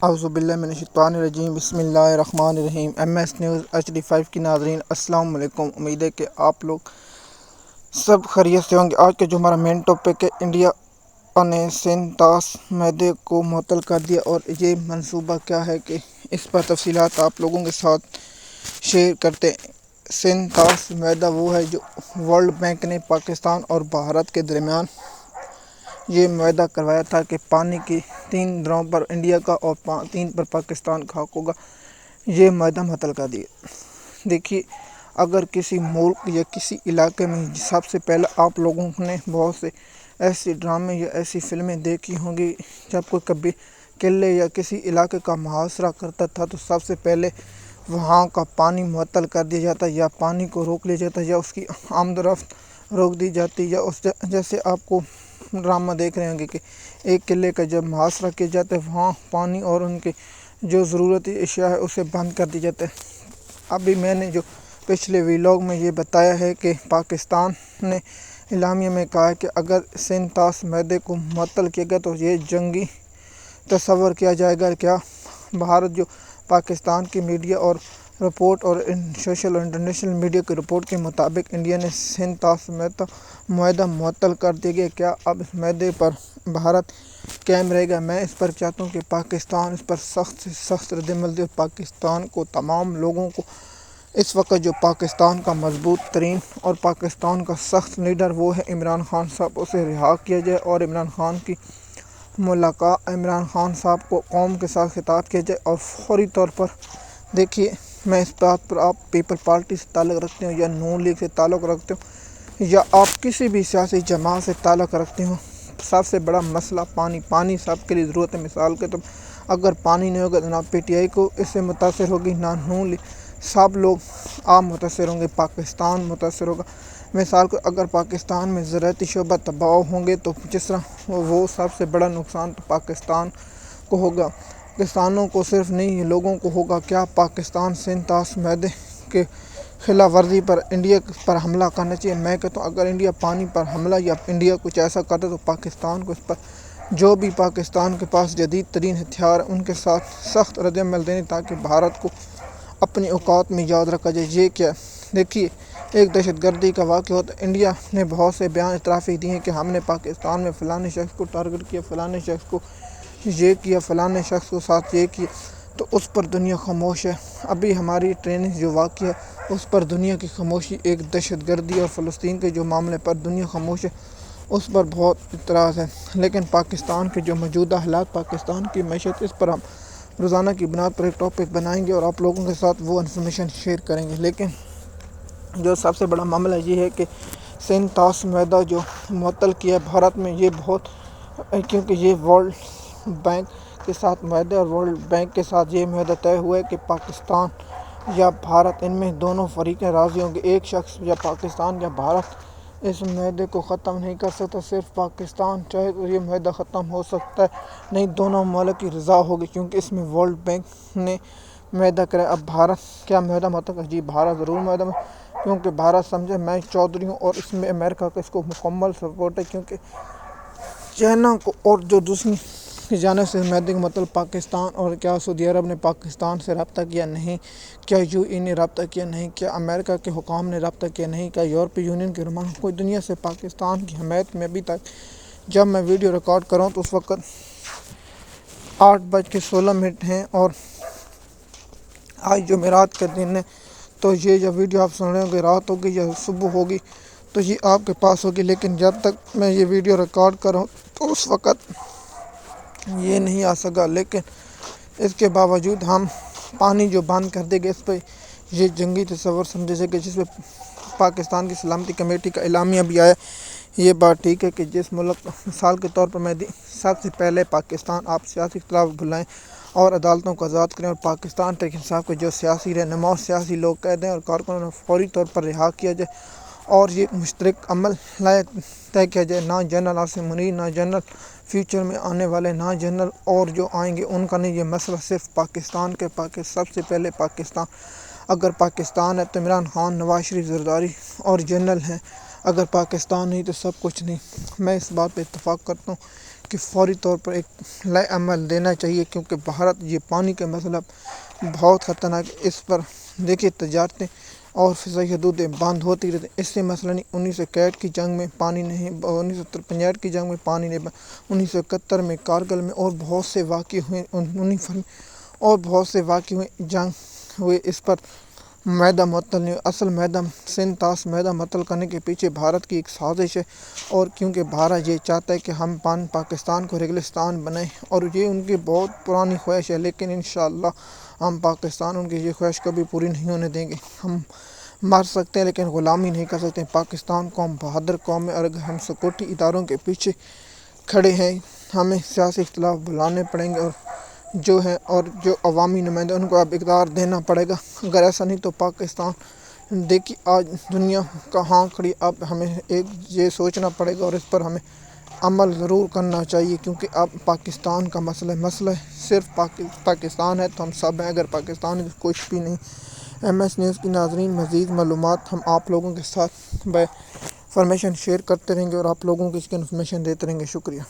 اعوذ باللہ من الشیطان الرجیم بسم اللہ الرحمن الرحیم۔ MS نیوز HD5 کی ناظرین السلام علیکم۔ امید ہے کہ آپ لوگ سب خیریت سے ہوں گے۔ آج کا جو ہمارا مین ٹاپک ہے، انڈیا نے سندھ طاس معاہدے کو معطل کر دیا اور یہ منصوبہ کیا ہے کہ اس پر تفصیلات آپ لوگوں کے ساتھ شیئر کرتے ہیں۔ سندھ طاس معاہدہ وہ ہے جو ورلڈ بینک نے پاکستان اور بھارت کے درمیان یہ معاہدہ کروایا تھا کہ پانی کی 3 دریاؤں پر انڈیا کا اور 3 پر پاکستان کا حق ہوگا۔ یہ معاہدہ معطل کر دیا۔ دیکھیے، اگر کسی ملک یا کسی علاقے میں سب سے پہلے آپ لوگوں نے بہت سے ایسے ڈرامے یا ایسی فلمیں دیکھی ہوں گی جب کوئی کبھی قلعے یا کسی علاقے کا محاصرہ کرتا تھا تو سب سے پہلے وہاں کا پانی معطل کر دیا جاتا یا پانی کو روک لیا جاتا یا اس کی آمد و رفت روک دی جاتی، یا اس جیسے آپ کو ڈرامہ دیکھ رہے ہوں گے کہ ایک قلعے کا جب محاصرہ کیا جاتا ہے وہاں پانی اور ان کے جو ضرورتی اشیاء ہے اسے بند کر دی جاتا ہے۔ ابھی میں نے جو پچھلے ویلاگ میں یہ بتایا ہے کہ پاکستان نے اعلامیہ میں کہا ہے کہ اگر سندھ طاس معاہدے کو معطل کیا گیا تو یہ جنگی تصور کیا جائے گا۔ کیا بھارت جو پاکستان کی میڈیا اور رپورٹ اور سوشل اور انٹرنیشنل میڈیا کی رپورٹ کے مطابق انڈیا نے سندھ طاس معاہدہ معطل کر دیا گیا، کیا اب اس معاہدے پر بھارت قائم رہے گا؟ میں اس پر چاہتا ہوں کہ پاکستان اس پر سخت سے سخت رد عمل دے۔ پاکستان کو تمام لوگوں کو اس وقت جو پاکستان کا مضبوط ترین اور پاکستان کا سخت لیڈر وہ ہے عمران خان صاحب، اسے رہا کیا جائے اور عمران خان کی ملاقات عمران خان صاحب کو قوم کے ساتھ خطاب کیا جائے اور فوری طور پر۔ دیکھیے، میں اس بات پر آپ پیپل پارٹی سے تعلق رکھتے ہوں یا نون لیگ سے تعلق رکھتے ہوں یا آپ کسی بھی سیاسی جماعت سے تعلق رکھتے ہوں، سب سے بڑا مسئلہ پانی سب کے لیے ضرورت ہے۔ مثال کے طور اگر پانی نہیں ہوگا تو نہ PTI کو اس سے متاثر ہوگی، نہ نون لیگ، سب لوگ آپ متاثر ہوں گے، پاکستان متاثر ہوگا۔ مثال کو اگر پاکستان میں زراعتی شعبہ تباہ ہوں گے تو جس طرح وہ سب سے بڑا نقصان تو پاکستان کو ہوگا، کسانوں کو صرف نہیں لوگوں کو ہوگا۔ کیا پاکستان سندھ طاس معاہدے کے خلاف ورزی پر انڈیا پر حملہ کرنا چاہیے؟ میں کہتا ہوں اگر انڈیا پانی پر حملہ یا انڈیا کچھ ایسا کرتا تو پاکستان کو اس پر جو بھی پاکستان کے پاس جدید ترین ہتھیار ہیں ان کے ساتھ سخت رد عمل دینے تاکہ بھارت کو اپنی اوقات میں یاد رکھا جائے۔ یہ کیا دیکھیے، ایک دہشت گردی کا واقعہ ہوتا ہے، انڈیا نے بہت سے بیان اعترافی دیے ہیں کہ ہم نے پاکستان میں فلانے شخص کو ٹارگٹ کیا، فلانے شخص کو یہ کیا، فلانے شخص کو ساتھ یہ کیا، تو اس پر دنیا خاموش ہے۔ ابھی ہماری ٹریننگ جو واقعہ ہے اس پر دنیا کی خاموشی، ایک دہشت گردی اور فلسطین کے جو معاملے پر دنیا خاموش ہے اس پر بہت اعتراض ہے۔ لیکن پاکستان کے جو موجودہ حالات، پاکستان کی معیشت، اس پر ہم روزانہ کی بنیاد پر ایک ٹاپک بنائیں گے اور آپ لوگوں کے ساتھ وہ انفارمیشن شیئر کریں گے۔ لیکن جو سب سے بڑا معاملہ یہ ہے کہ سندھ طاس معاہدہ جو معطل کیا ہے بھارت میں، یہ بہت کیونکہ یہ ورلڈ بینک کے ساتھ معاہدہ اور ورلڈ بینک کے ساتھ یہ معاہدہ طے ہوا ہے کہ پاکستان یا بھارت ان میں دونوں فریقیں راضی ہوں گے۔ ایک شخص یا پاکستان یا بھارت اس معاہدے کو ختم نہیں کر سکتا، صرف پاکستان چاہے تو یہ معاہدہ ختم ہو سکتا ہے، نہیں دونوں ممالک کی رضا ہوگی کیونکہ اس میں ورلڈ بینک نے معاہدہ کرا۔ اب بھارت کیا معاہدہ معطل کرے؟ جی بھارت ضرور معاہدہ، کیونکہ بھارت سمجھے میں چودھری ہوں اور اس میں امریکہ کا اس کو مکمل سپورٹ ہے، کیونکہ چائنا کو اور جو دوسری کی جانب سے معاہدے کا مطلب پاکستان اور کیا سعودی عرب نے پاکستان سے رابطہ کیا؟ نہیں۔ کیا UAE نے رابطہ کیا؟ نہیں۔ کیا امریکہ کے حکام نے رابطہ کیا؟ نہیں۔ کیا یورپی یونین کے رہنما کوئی دنیا سے پاکستان کی حمایت میں ابھی تک؟ جب میں ویڈیو ریکارڈ کر رہا ہوں تو اس وقت 8:16 ہیں اور آج جمعرات کا دن ہے، تو یہ جب ویڈیو آپ سن رہے ہوں گے رات ہوگی یا صبح ہوگی تو یہ آپ کے پاس ہوگی، لیکن جب تک میں یہ ویڈیو ریکارڈ کر رہا ہوں تو اس وقت یہ نہیں آ سکا۔ لیکن اس کے باوجود ہم پانی جو بند کر دے گے اس پہ یہ جنگی تصور سمجھے جائے گا، جس پہ پاکستان کی سلامتی کمیٹی کا اعلامیہ بھی آیا۔ یہ بات ٹھیک ہے کہ جس ملک مثال کے طور پر میں سب سے پہلے پاکستان آپ سیاسی اختلاف بھلائیں اور عدالتوں کو آزاد کریں اور پاکستان تحریک انصاف کے جو سیاسی رہنما اور سیاسی لوگ قید ہیں اور کارکنوں فوری طور پر رہا کیا جائے اور یہ مشترک عمل طے کیا جائے۔ نہ جنرل عاصم منیر، نہ جنرل فیوچر میں آنے والے، نہ جنرل اور جو آئیں گے ان کا نہیں، یہ مسئلہ صرف پاکستان کے سب سے پہلے پاکستان۔ اگر پاکستان ہے تو عمران خان، نواز شریف، زرداری اور جنرل ہیں، اگر پاکستان نہیں تو سب کچھ نہیں۔ میں اس بات پہ اتفاق کرتا ہوں کہ فوری طور پر ایک لائے عمل دینا چاہیے، کیونکہ بھارت یہ پانی کا مسئلہ بہت خطرناک ہے۔ اس پر دیکھیے تجارتیں اور فضائی حدودیں بند ہوتی رہتی، اس سے مثلاً 1961 کی جنگ میں پانی نہیں، 1965 کی جنگ میں پانی نہیں، 1971 میں کارگل میں اور بہت سے واقعے ہوئے جنگ ہوئے۔ اس پر میدہ معطل نہیں، اصل میدہ سن تاس میدہ معطل کرنے کے پیچھے بھارت کی ایک سازش ہے، اور کیونکہ بھارت یہ چاہتا ہے کہ ہم پاکستان کو ریگلستان بنائیں، اور یہ ان کی بہت پرانی خواہش ہے، لیکن انشاءاللہ ہم پاکستان ان کی یہ خواہش کبھی پوری نہیں ہونے دیں گے۔ ہم مر سکتے ہیں لیکن غلامی نہیں کر سکتے۔ پاکستان قوم بہادر قوم ہے، اور اگر ہم سکیورٹی اداروں کے پیچھے کھڑے ہیں، ہمیں سیاسی اختلاف بلانے پڑیں گے، اور جو عوامی نمائندے ان کو اب اقتدار دینا پڑے گا۔ اگر ایسا نہیں تو پاکستان دیکھیے آج دنیا کہاں کھڑی، اب ہمیں ایک یہ سوچنا پڑے گا اور اس پر ہمیں عمل ضرور کرنا چاہیے، کیونکہ اب پاکستان کا مسئلہ صرف پاکستان ہے تو ہم سب ہیں، اگر پاکستان ہے تو کچھ بھی نہیں۔ ایم ایس نیوز کی ناظرین، مزید معلومات ہم آپ لوگوں کے ساتھ انفارمیشن شیئر کرتے رہیں گے اور آپ لوگوں کو اس کی انفارمیشن دیتے رہیں گے۔ شکریہ۔